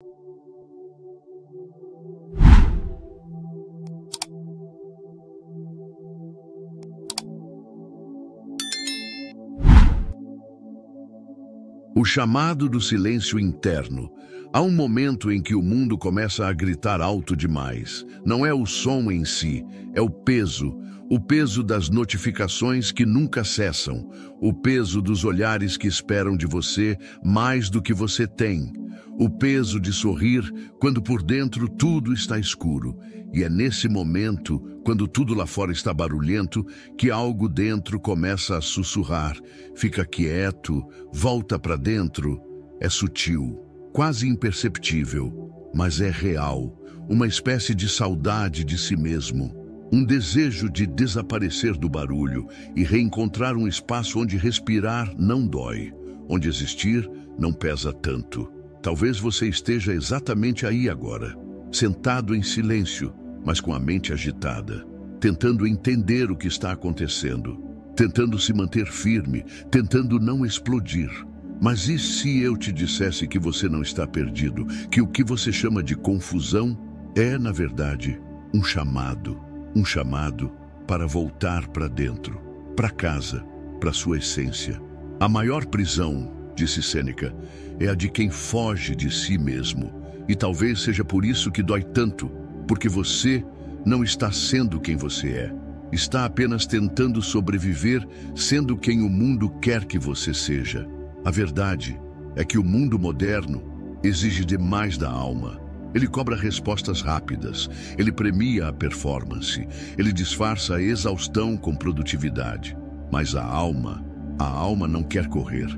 O chamado do silêncio interno. Há um momento em que o mundo começa a gritar alto demais. Não é o som em si, é o peso das notificações que nunca cessam, o peso dos olhares que esperam de você mais do que você tem, o peso de sorrir quando por dentro tudo está escuro. E é nesse momento, quando tudo lá fora está barulhento, que algo dentro começa a sussurrar. Fica quieto, volta para dentro. É sutil, quase imperceptível, mas é real. Uma espécie de saudade de si mesmo. Um desejo de desaparecer do barulho e reencontrar um espaço onde respirar não dói, onde existir não pesa tanto. Talvez você esteja exatamente aí agora, sentado em silêncio, mas com a mente agitada, tentando entender o que está acontecendo, tentando se manter firme, tentando não explodir. Mas e se eu te dissesse que você não está perdido, que o que você chama de confusão é, na verdade, um chamado para voltar para dentro, para casa, para sua essência. A maior prisão, disse Sêneca, é a de quem foge de si mesmo. E talvez seja por isso que dói tanto, porque você não está sendo quem você é. Está apenas tentando sobreviver, sendo quem o mundo quer que você seja. A verdade é que o mundo moderno exige demais da alma. Ele cobra respostas rápidas, ele premia a performance, ele disfarça a exaustão com produtividade. Mas a alma não quer correr.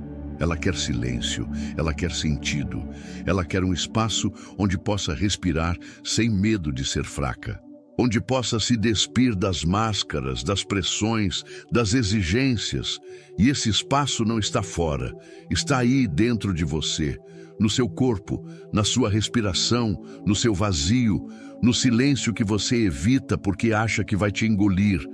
Ela quer silêncio, ela quer sentido, ela quer um espaço onde possa respirar sem medo de ser fraca, onde possa se despir das máscaras, das pressões, das exigências. E esse espaço não está fora, está aí dentro de você, no seu corpo, na sua respiração, no seu vazio, no silêncio que você evita porque acha que vai te engolir.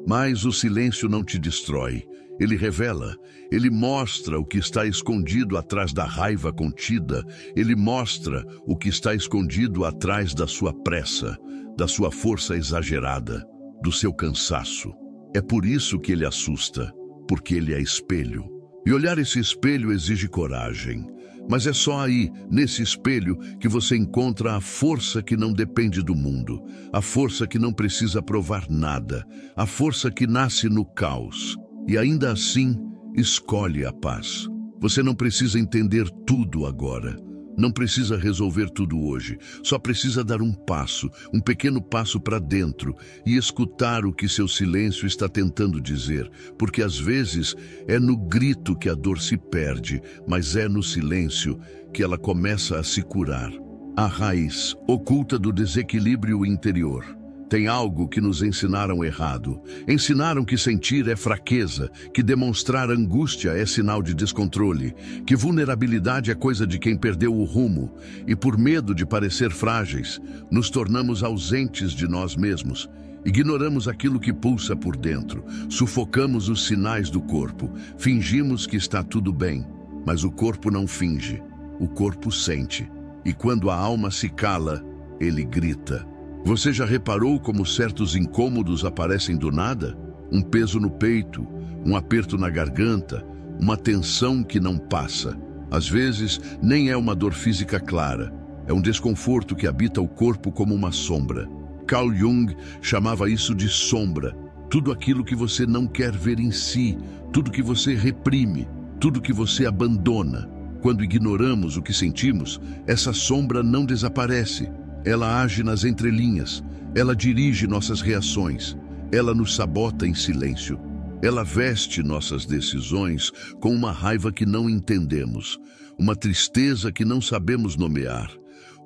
Mas o silêncio não te destrói. Ele revela, ele mostra o que está escondido atrás da raiva contida, ele mostra o que está escondido atrás da sua pressa, da sua força exagerada, do seu cansaço. É por isso que ele assusta, porque ele é espelho. E olhar esse espelho exige coragem. Mas é só aí, nesse espelho, que você encontra a força que não depende do mundo, a força que não precisa provar nada, a força que nasce no caos. E ainda assim, escolhe a paz. Você não precisa entender tudo agora. Não precisa resolver tudo hoje. Só precisa dar um passo, um pequeno passo para dentro e escutar o que seu silêncio está tentando dizer. Porque às vezes é no grito que a dor se perde, mas é no silêncio que ela começa a se curar. A raiz oculta do desequilíbrio interior. Tem algo que nos ensinaram errado. Ensinaram que sentir é fraqueza, que demonstrar angústia é sinal de descontrole, que vulnerabilidade é coisa de quem perdeu o rumo. E por medo de parecer frágeis, nos tornamos ausentes de nós mesmos. Ignoramos aquilo que pulsa por dentro, sufocamos os sinais do corpo, fingimos que está tudo bem. Mas o corpo não finge, o corpo sente. E quando a alma se cala, ele grita. Você já reparou como certos incômodos aparecem do nada? Um peso no peito, um aperto na garganta, uma tensão que não passa. Às vezes, nem é uma dor física clara. É um desconforto que habita o corpo como uma sombra. Carl Jung chamava isso de sombra. Tudo aquilo que você não quer ver em si, tudo que você reprime, tudo que você abandona. Quando ignoramos o que sentimos, essa sombra não desaparece. Ela age nas entrelinhas, ela dirige nossas reações, ela nos sabota em silêncio. Ela veste nossas decisões com uma raiva que não entendemos, uma tristeza que não sabemos nomear.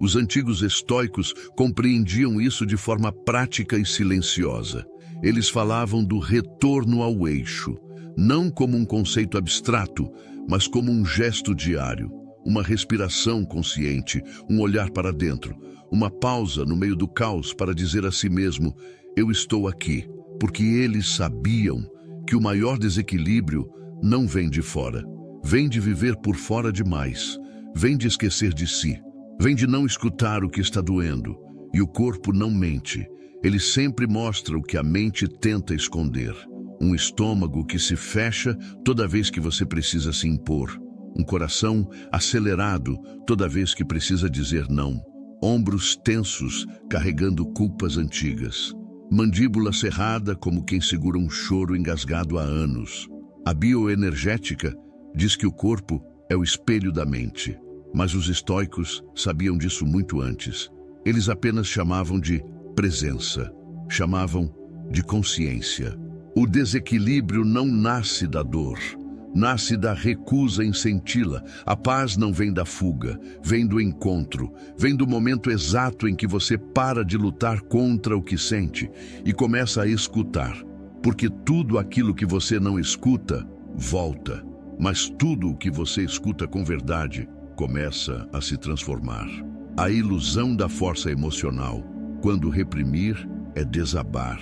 Os antigos estoicos compreendiam isso de forma prática e silenciosa. Eles falavam do retorno ao eixo, não como um conceito abstrato, mas como um gesto diário, uma respiração consciente, um olhar para dentro. Uma pausa no meio do caos para dizer a si mesmo, eu estou aqui, porque eles sabiam que o maior desequilíbrio não vem de fora, vem de viver por fora demais, vem de esquecer de si. Vem de não escutar o que está doendo, e o corpo não mente. Ele sempre mostra o que a mente tenta esconder. Um estômago que se fecha toda vez que você precisa se impor. Um coração acelerado toda vez que precisa dizer não. Ombros tensos, carregando culpas antigas. Mandíbula cerrada como quem segura um choro engasgado há anos. A bioenergética diz que o corpo é o espelho da mente, mas os estoicos sabiam disso muito antes. Eles apenas chamavam de presença, chamavam de consciência. O desequilíbrio não nasce da dor, nasce da recusa em senti-la. A paz não vem da fuga, vem do encontro, vem do momento exato em que você para de lutar contra o que sente e começa a escutar. Porque tudo aquilo que você não escuta, volta. Mas tudo o que você escuta com verdade, começa a se transformar. A ilusão da força emocional, quando reprimir, é desabar.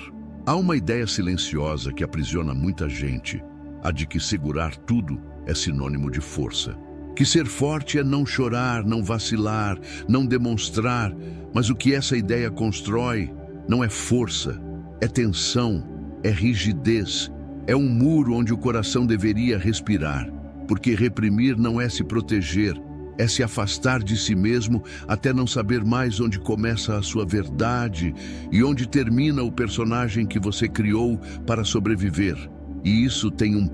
Há uma ideia silenciosa que aprisiona muita gente, a de que segurar tudo é sinônimo de força. Que ser forte é não chorar, não vacilar, não demonstrar, mas o que essa ideia constrói não é força, é tensão, é rigidez, é um muro onde o coração deveria respirar, porque reprimir não é se proteger, é se afastar de si mesmo até não saber mais onde começa a sua verdade e onde termina o personagem que você criou para sobreviver. E isso tem um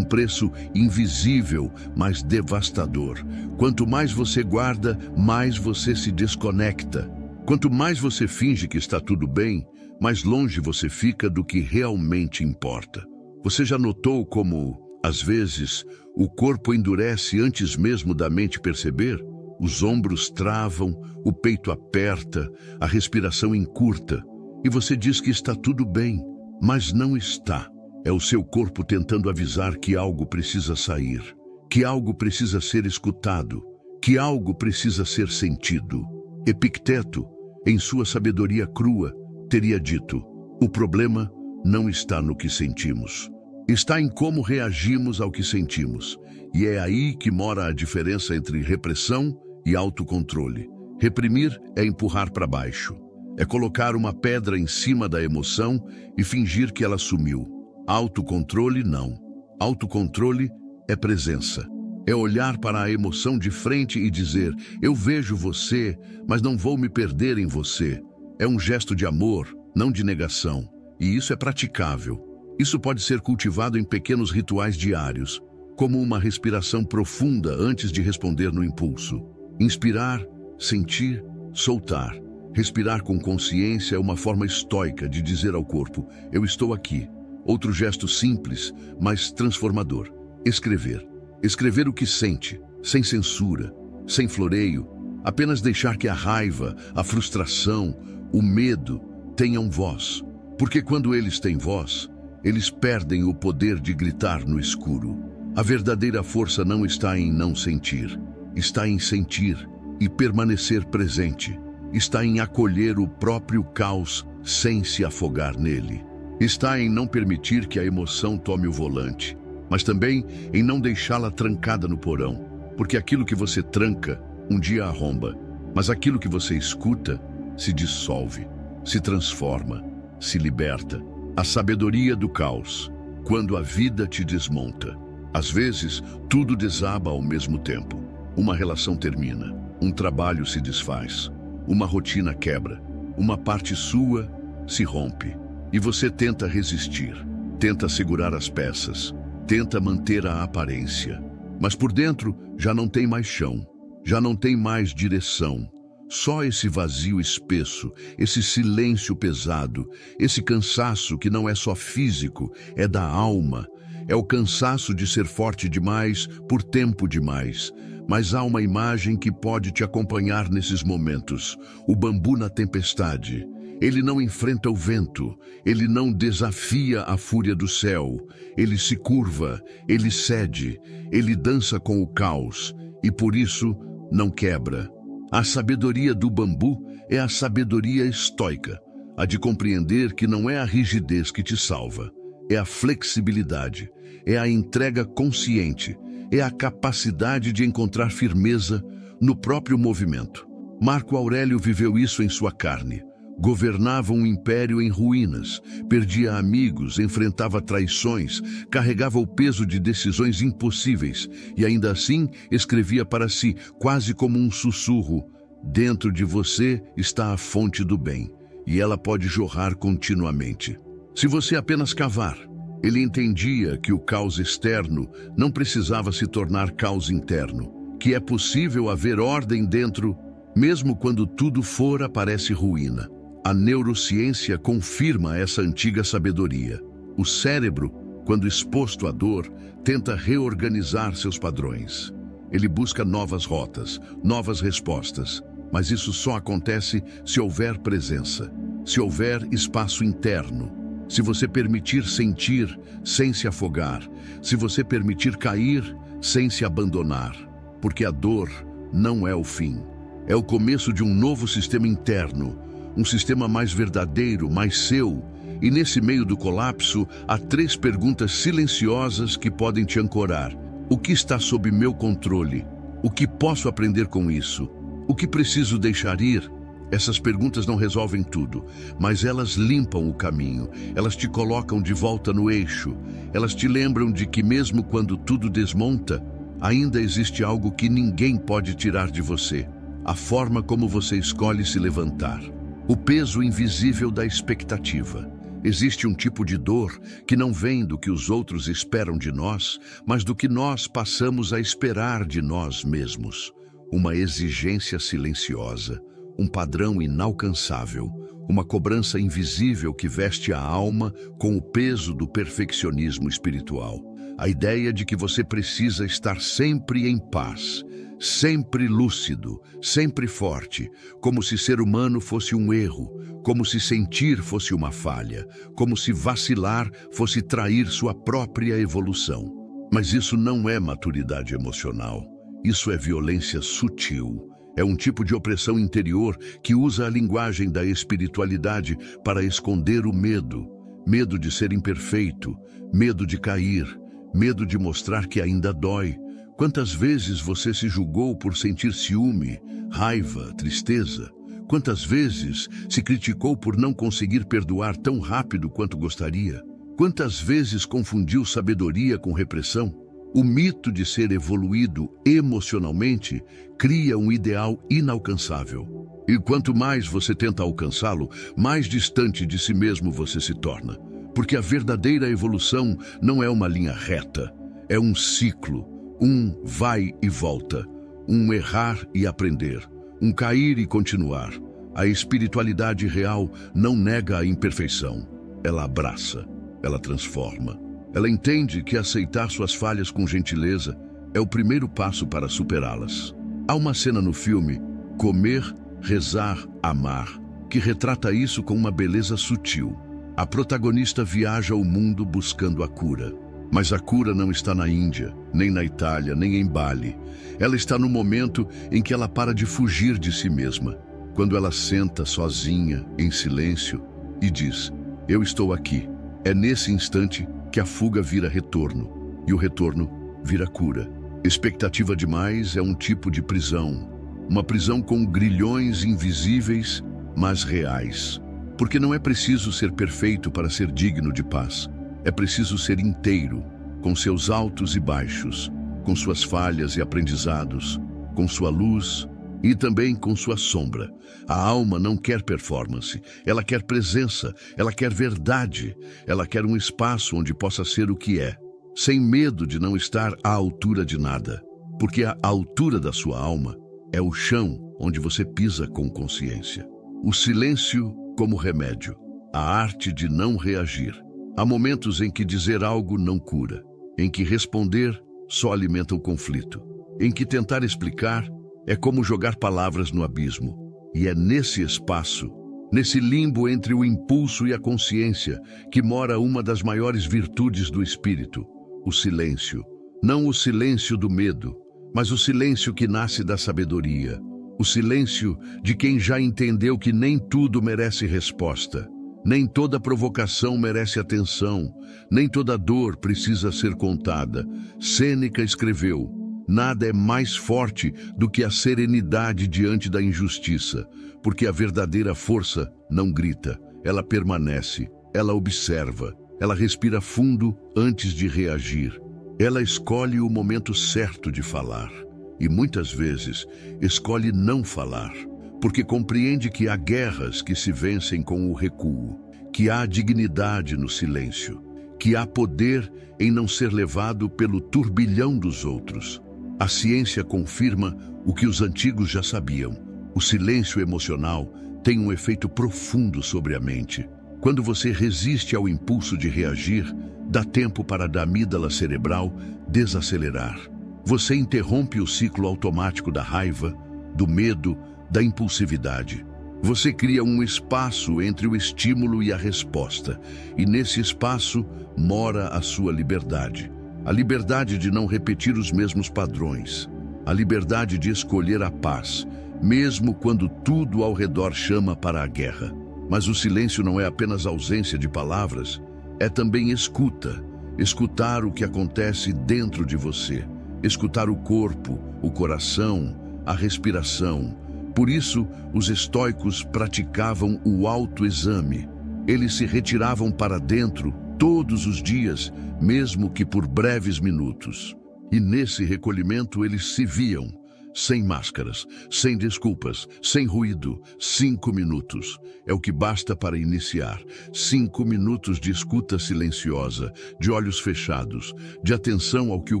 preço invisível, mas devastador. Quanto mais você guarda, mais você se desconecta. Quanto mais você finge que está tudo bem, mais longe você fica do que realmente importa. Você já notou como, às vezes, o corpo endurece antes mesmo da mente perceber? Os ombros travam, o peito aperta, a respiração encurta. E você diz que está tudo bem, mas não está. É o seu corpo tentando avisar que algo precisa sair, que algo precisa ser escutado, que algo precisa ser sentido. Epicteto, em sua sabedoria crua, teria dito: o problema não está no que sentimos. Está em como reagimos ao que sentimos. E é aí que mora a diferença entre repressão e autocontrole. Reprimir é empurrar para baixo. É colocar uma pedra em cima da emoção e fingir que ela sumiu. Autocontrole não. Autocontrole é presença. É olhar para a emoção de frente e dizer: eu vejo você, mas não vou me perder em você. É um gesto de amor, não de negação. E isso é praticável. Isso pode ser cultivado em pequenos rituais diários, como uma respiração profunda antes de responder no impulso. Inspirar, sentir, soltar. Respirar com consciência é uma forma estoica de dizer ao corpo: eu estou aqui. Outro gesto simples, mas transformador: escrever. Escrever o que sente, sem censura, sem floreio, apenas deixar que a raiva, a frustração, o medo tenham voz. Porque quando eles têm voz, eles perdem o poder de gritar no escuro. A verdadeira força não está em não sentir, está em sentir e permanecer presente. Está em acolher o próprio caos sem se afogar nele. Está em não permitir que a emoção tome o volante, mas também em não deixá-la trancada no porão, porque aquilo que você tranca, um dia arromba, mas aquilo que você escuta se dissolve, se transforma, se liberta. A sabedoria do caos, quando a vida te desmonta. Às vezes, tudo desaba ao mesmo tempo. Uma relação termina, um trabalho se desfaz, uma rotina quebra, uma parte sua se rompe. E você tenta resistir, tenta segurar as peças, tenta manter a aparência. Mas por dentro já não tem mais chão, já não tem mais direção. Só esse vazio espesso, esse silêncio pesado, esse cansaço que não é só físico, é da alma. É o cansaço de ser forte demais por tempo demais. Mas há uma imagem que pode te acompanhar nesses momentos: o bambu na tempestade. Ele não enfrenta o vento, ele não desafia a fúria do céu. Ele se curva, ele cede, ele dança com o caos e por isso não quebra. A sabedoria do bambu é a sabedoria estoica, a de compreender que não é a rigidez que te salva, é a flexibilidade, é a entrega consciente, é a capacidade de encontrar firmeza no próprio movimento. Marco Aurélio viveu isso em sua carne. Governava um império em ruínas, perdia amigos, enfrentava traições, carregava o peso de decisões impossíveis e ainda assim escrevia para si, quase como um sussurro: dentro de você está a fonte do bem, e ela pode jorrar continuamente. Se você apenas cavar, ele entendia que o caos externo não precisava se tornar caos interno, que é possível haver ordem dentro, mesmo quando tudo fora parece ruína. A neurociência confirma essa antiga sabedoria. O cérebro, quando exposto à dor, tenta reorganizar seus padrões. Ele busca novas rotas, novas respostas, mas isso só acontece se houver presença, se houver espaço interno, se você permitir sentir sem se afogar, se você permitir cair sem se abandonar, porque a dor não é o fim, é o começo de um novo sistema interno, um sistema mais verdadeiro, mais seu. E nesse meio do colapso, há 3 perguntas silenciosas que podem te ancorar. O que está sob meu controle? O que posso aprender com isso? O que preciso deixar ir? Essas perguntas não resolvem tudo, mas elas limpam o caminho, elas te colocam de volta no eixo, elas te lembram de que mesmo quando tudo desmonta, ainda existe algo que ninguém pode tirar de você: a forma como você escolhe se levantar. O peso invisível da expectativa. Existe um tipo de dor que não vem do que os outros esperam de nós, mas do que nós passamos a esperar de nós mesmos. Uma exigência silenciosa, um padrão inalcançável, uma cobrança invisível que veste a alma com o peso do perfeccionismo espiritual. A ideia de que você precisa estar sempre em paz, sempre lúcido, sempre forte, como se ser humano fosse um erro, como se sentir fosse uma falha, como se vacilar fosse trair sua própria evolução. Mas isso não é maturidade emocional, isso é violência sutil. É um tipo de opressão interior que usa a linguagem da espiritualidade para esconder o medo. Medo de ser imperfeito, medo de cair, medo de mostrar que ainda dói. Quantas vezes você se julgou por sentir ciúme, raiva, tristeza? Quantas vezes se criticou por não conseguir perdoar tão rápido quanto gostaria? Quantas vezes confundiu sabedoria com repressão? O mito de ser evoluído emocionalmente cria um ideal inalcançável. E quanto mais você tenta alcançá-lo, mais distante de si mesmo você se torna. Porque a verdadeira evolução não é uma linha reta, é um ciclo. Um vai e volta, um errar e aprender, um cair e continuar. A espiritualidade real não nega a imperfeição, ela abraça, ela transforma. Ela entende que aceitar suas falhas com gentileza é o primeiro passo para superá-las. Há uma cena no filme, Comer, Rezar, Amar, que retrata isso com uma beleza sutil. A protagonista viaja o mundo buscando a cura. Mas a cura não está na Índia, nem na Itália, nem em Bali. Ela está no momento em que ela para de fugir de si mesma, quando ela senta sozinha, em silêncio, e diz: eu estou aqui. É nesse instante que a fuga vira retorno, e o retorno vira cura. Expectativa demais é um tipo de prisão, uma prisão com grilhões invisíveis, mas reais. Porque não é preciso ser perfeito para ser digno de paz. É preciso ser inteiro, com seus altos e baixos, com suas falhas e aprendizados, com sua luz e também com sua sombra. A alma não quer performance, ela quer presença, ela quer verdade, ela quer um espaço onde possa ser o que é, sem medo de não estar à altura de nada, porque a altura da sua alma é o chão onde você pisa com consciência. O silêncio como remédio, a arte de não reagir. Há momentos em que dizer algo não cura, em que responder só alimenta o conflito, em que tentar explicar é como jogar palavras no abismo. E é nesse espaço, nesse limbo entre o impulso e a consciência, que mora uma das maiores virtudes do espírito, o silêncio. Não o silêncio do medo, mas o silêncio que nasce da sabedoria. O silêncio de quem já entendeu que nem tudo merece resposta. Nem toda provocação merece atenção, nem toda dor precisa ser contada. Sêneca escreveu: Nada é mais forte do que a serenidade diante da injustiça, porque a verdadeira força não grita, ela permanece, ela observa, ela respira fundo antes de reagir. Ela escolhe o momento certo de falar e muitas vezes escolhe não falar, porque compreende que há guerras que se vencem com o recuo, que há dignidade no silêncio, que há poder em não ser levado pelo turbilhão dos outros. A ciência confirma o que os antigos já sabiam. O silêncio emocional tem um efeito profundo sobre a mente. Quando você resiste ao impulso de reagir, dá tempo para a amígdala cerebral desacelerar. Você interrompe o ciclo automático da raiva, do medo, da impulsividade. Você cria um espaço entre o estímulo e a resposta, e nesse espaço mora a sua liberdade. A liberdade de não repetir os mesmos padrões. A liberdade de escolher a paz, mesmo quando tudo ao redor chama para a guerra. Mas o silêncio não é apenas ausência de palavras, é também escuta. Escutar o que acontece dentro de você. Escutar o corpo, o coração, a respiração. Por isso, os estoicos praticavam o autoexame. Eles se retiravam para dentro todos os dias, mesmo que por breves minutos. E nesse recolhimento eles se viam, sem máscaras, sem desculpas, sem ruído. 5 minutos é o que basta para iniciar. 5 minutos de escuta silenciosa, de olhos fechados, de atenção ao que o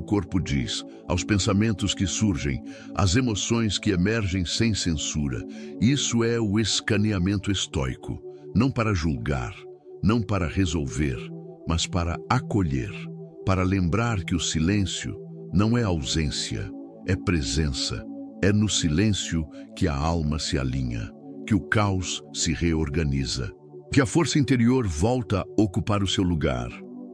corpo diz, aos pensamentos que surgem, às emoções que emergem sem censura. Isso é o escaneamento estoico, não para julgar, não para resolver, mas para acolher, para lembrar que o silêncio não é ausência, é presença. É no silêncio que a alma se alinha, que o caos se reorganiza, que a força interior volta a ocupar o seu lugar.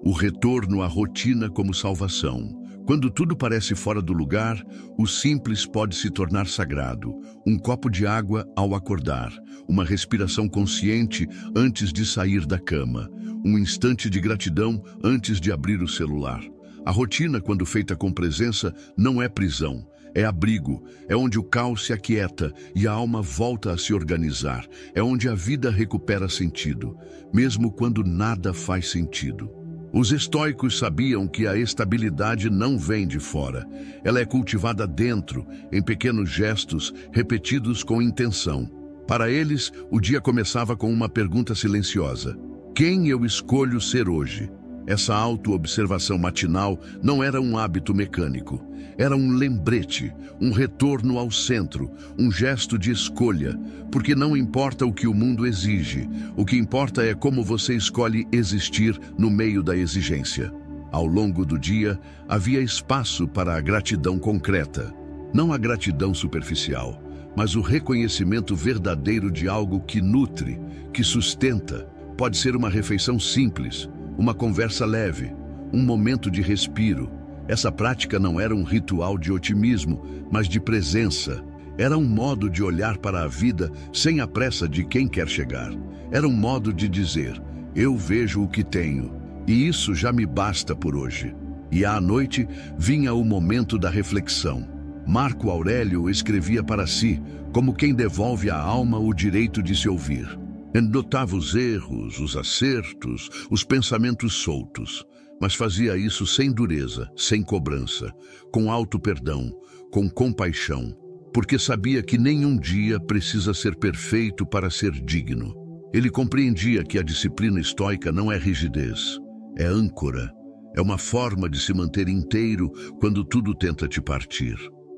O retorno à rotina como salvação. Quando tudo parece fora do lugar, o simples pode se tornar sagrado. Um copo de água ao acordar, uma respiração consciente antes de sair da cama, um instante de gratidão antes de abrir o celular. A rotina, quando feita com presença, não é prisão, é abrigo, é onde o caos se aquieta e a alma volta a se organizar, é onde a vida recupera sentido, mesmo quando nada faz sentido. Os estoicos sabiam que a estabilidade não vem de fora, ela é cultivada dentro, em pequenos gestos, repetidos com intenção. Para eles, o dia começava com uma pergunta silenciosa: quem eu escolho ser hoje? Essa auto-observação matinal não era um hábito mecânico. Era um lembrete, um retorno ao centro, um gesto de escolha, porque não importa o que o mundo exige, o que importa é como você escolhe existir no meio da exigência. Ao longo do dia, havia espaço para a gratidão concreta. Não a gratidão superficial, mas o reconhecimento verdadeiro de algo que nutre, que sustenta. Pode ser uma refeição simples, uma conversa leve, um momento de respiro. Essa prática não era um ritual de otimismo, mas de presença. Era um modo de olhar para a vida sem a pressa de quem quer chegar. Era um modo de dizer: eu vejo o que tenho, e isso já me basta por hoje. E à noite vinha o momento da reflexão. Marco Aurélio escrevia para si, como quem devolve à alma o direito de se ouvir. Notava os erros, os acertos, os pensamentos soltos, mas fazia isso sem dureza, sem cobrança, com auto-perdão, com compaixão, porque sabia que nenhum dia precisa ser perfeito para ser digno. Ele compreendia que a disciplina estoica não é rigidez, é âncora, é uma forma de se manter inteiro quando tudo tenta te partir.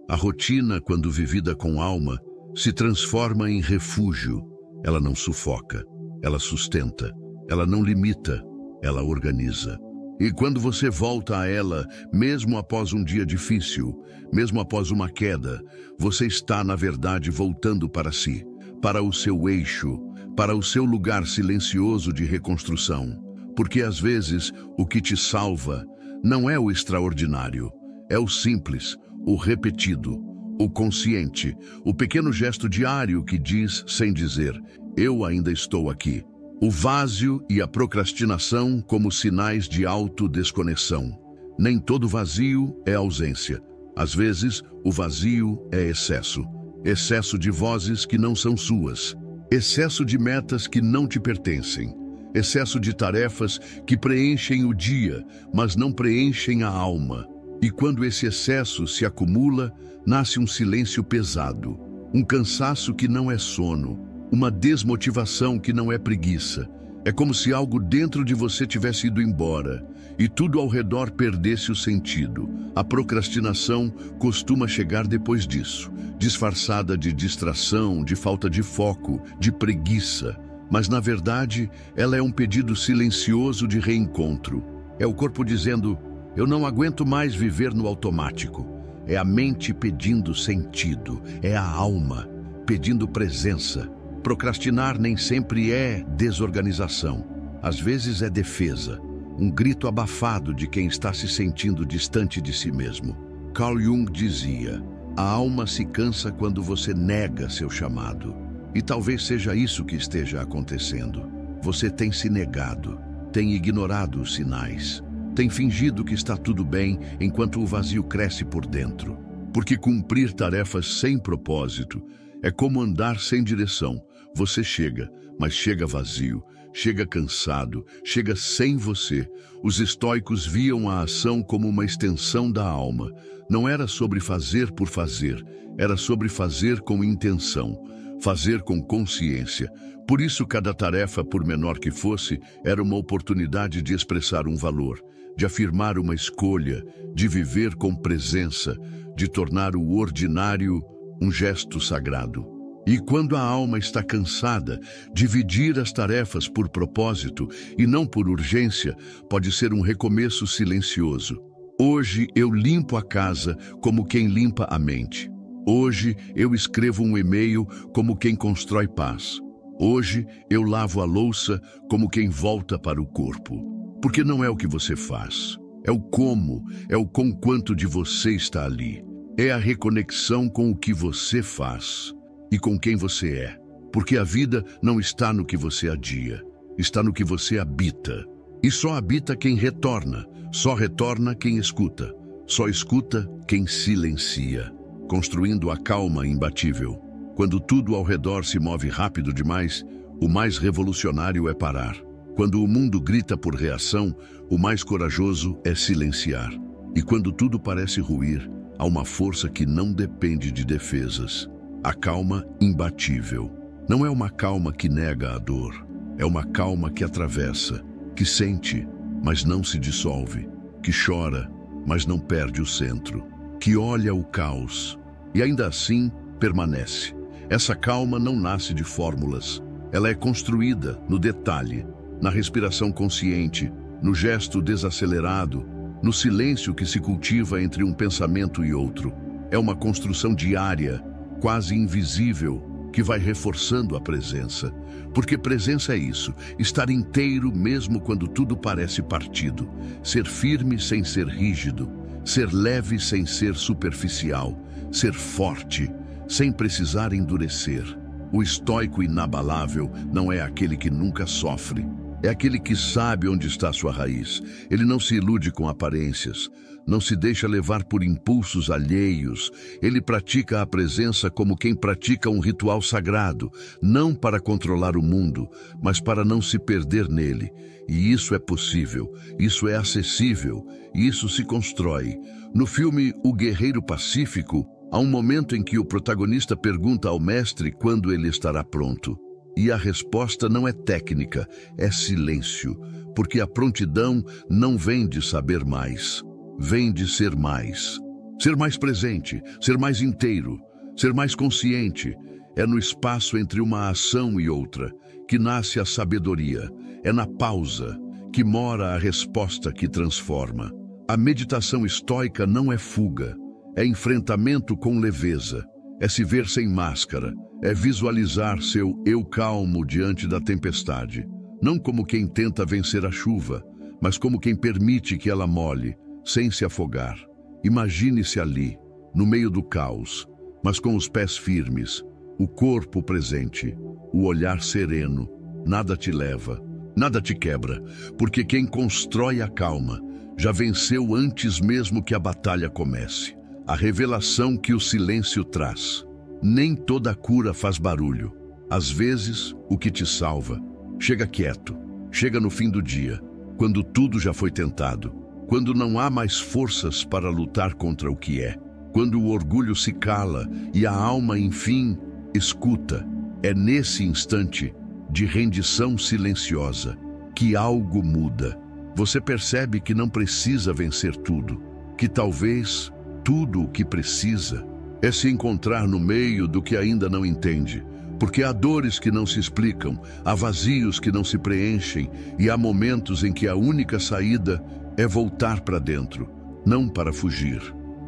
A rotina, quando vivida com alma, se transforma em refúgio. Ela não sufoca, ela sustenta, ela não limita, ela organiza. E quando você volta a ela, mesmo após um dia difícil, mesmo após uma queda, você está, na verdade, voltando para si, para o seu eixo, para o seu lugar silencioso de reconstrução. Porque às vezes o que te salva não é o extraordinário, é o simples, o repetido, o consciente, o pequeno gesto diário que diz, sem dizer: eu ainda estou aqui. O vazio e a procrastinação como sinais de autodesconexão. Nem todo vazio é ausência. Às vezes, o vazio é excesso. Excesso de vozes que não são suas. Excesso de metas que não te pertencem. Excesso de tarefas que preenchem o dia, mas não preenchem a alma. E quando esse excesso se acumula, nasce um silêncio pesado, um cansaço que não é sono, uma desmotivação que não é preguiça. É como se algo dentro de você tivesse ido embora e tudo ao redor perdesse o sentido. A procrastinação costuma chegar depois disso, disfarçada de distração, de falta de foco, de preguiça. Mas, na verdade, ela é um pedido silencioso de reencontro. É o corpo dizendo: eu não aguento mais viver no automático. É a mente pedindo sentido. É a alma pedindo presença. Procrastinar nem sempre é desorganização. Às vezes é defesa. Um grito abafado de quem está se sentindo distante de si mesmo. Carl Jung dizia: a alma se cansa quando você nega seu chamado. E talvez seja isso que esteja acontecendo. Você tem se negado, tem ignorado os sinais, tem fingido que está tudo bem enquanto o vazio cresce por dentro. Porque cumprir tarefas sem propósito é como andar sem direção. Você chega, mas chega vazio, chega cansado, chega sem você. Os estoicos viam a ação como uma extensão da alma. Não era sobre fazer por fazer, era sobre fazer com intenção. Fazer com consciência. Por isso, cada tarefa, por menor que fosse, era uma oportunidade de expressar um valor, de afirmar uma escolha, de viver com presença, de tornar o ordinário um gesto sagrado. E quando a alma está cansada, dividir as tarefas por propósito e não por urgência pode ser um recomeço silencioso. Hoje eu limpo a casa como quem limpa a mente. Hoje eu escrevo um e-mail como quem constrói paz. Hoje eu lavo a louça como quem volta para o corpo. Porque não é o que você faz, é o como, é o com quanto de você está ali. É a reconexão com o que você faz e com quem você é. Porque a vida não está no que você adia, está no que você habita. E só habita quem retorna, só retorna quem escuta, só escuta quem silencia. Construindo a calma imbatível. Quando tudo ao redor se move rápido demais, o mais revolucionário é parar. Quando o mundo grita por reação, o mais corajoso é silenciar. E quando tudo parece ruir, há uma força que não depende de defesas. A calma imbatível. Não é uma calma que nega a dor. É uma calma que atravessa, que sente, mas não se dissolve, que chora, mas não perde o centro, que olha o caos e ainda assim permanece. Essa calma não nasce de fórmulas. Ela é construída no detalhe, na respiração consciente, no gesto desacelerado, no silêncio que se cultiva entre um pensamento e outro. É uma construção diária, quase invisível, que vai reforçando a presença. Porque presença é isso, estar inteiro mesmo quando tudo parece partido. Ser firme sem ser rígido. Ser leve sem ser superficial. Ser forte, sem precisar endurecer. O estoico inabalável não é aquele que nunca sofre. É aquele que sabe onde está sua raiz. Ele não se ilude com aparências. Não se deixa levar por impulsos alheios. Ele pratica a presença como quem pratica um ritual sagrado, não para controlar o mundo, mas para não se perder nele. E isso é possível, isso é acessível, e isso se constrói. No filme O Guerreiro Pacífico, há um momento em que o protagonista pergunta ao mestre quando ele estará pronto. E a resposta não é técnica, é silêncio, porque a prontidão não vem de saber mais. Vem de ser mais. Ser mais presente, ser mais inteiro, ser mais consciente. É no espaço entre uma ação e outra que nasce a sabedoria. É na pausa que mora a resposta que transforma. A meditação estoica não é fuga, é enfrentamento com leveza. É se ver sem máscara, é visualizar seu eu calmo diante da tempestade. Não como quem tenta vencer a chuva, mas como quem permite que ela molhe, sem se afogar. Imagine-se ali, no meio do caos, mas com os pés firmes, o corpo presente, o olhar sereno. Nada te leva, nada te quebra, porque quem constrói a calma já venceu antes mesmo que a batalha comece. a revelação que o silêncio traz. Nem toda cura faz barulho. Às vezes, o que te salva chega quieto, chega no fim do dia, quando tudo já foi tentado, quando não há mais forças para lutar contra o que é, quando o orgulho se cala e a alma, enfim, escuta. É nesse instante de rendição silenciosa que algo muda. Você percebe que não precisa vencer tudo, que talvez tudo o que precisa é se encontrar no meio do que ainda não entende, porque há dores que não se explicam, há vazios que não se preenchem e há momentos em que a única saída é voltar para dentro, não para fugir,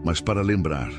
mas para lembrar.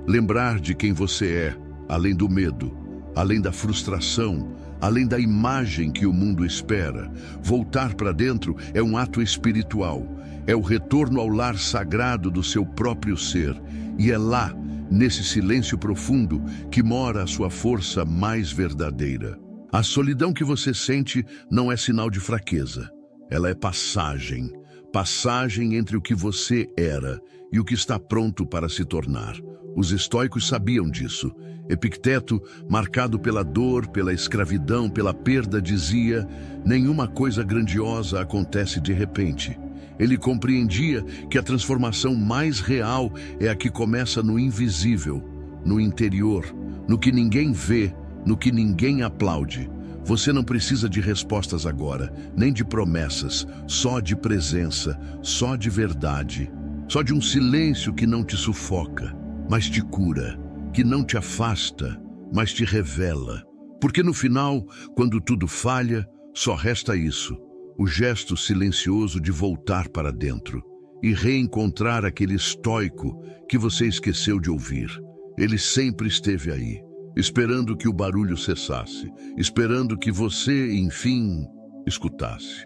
Lembrar de quem você é, além do medo, além da frustração, além da imagem que o mundo espera. Voltar para dentro é um ato espiritual, é o retorno ao lar sagrado do seu próprio ser, e é lá, nesse silêncio profundo, que mora a sua força mais verdadeira. A solidão que você sente não é sinal de fraqueza. Ela é passagem. Passagem entre o que você era e o que está pronto para se tornar. Os estoicos sabiam disso. Epicteto, marcado pela dor, pela escravidão, pela perda, dizia: nenhuma coisa grandiosa acontece de repente. Ele compreendia que a transformação mais real é a que começa no invisível, no interior, no que ninguém vê, no que ninguém aplaude. Você não precisa de respostas agora, nem de promessas, só de presença, só de verdade, só de um silêncio que não te sufoca, mas te cura, que não te afasta, mas te revela. Porque no final, quando tudo falha, só resta isso: o gesto silencioso de voltar para dentro e reencontrar aquele estoico que você esqueceu de ouvir. Ele sempre esteve aí, esperando que o barulho cessasse, esperando que você, enfim, escutasse.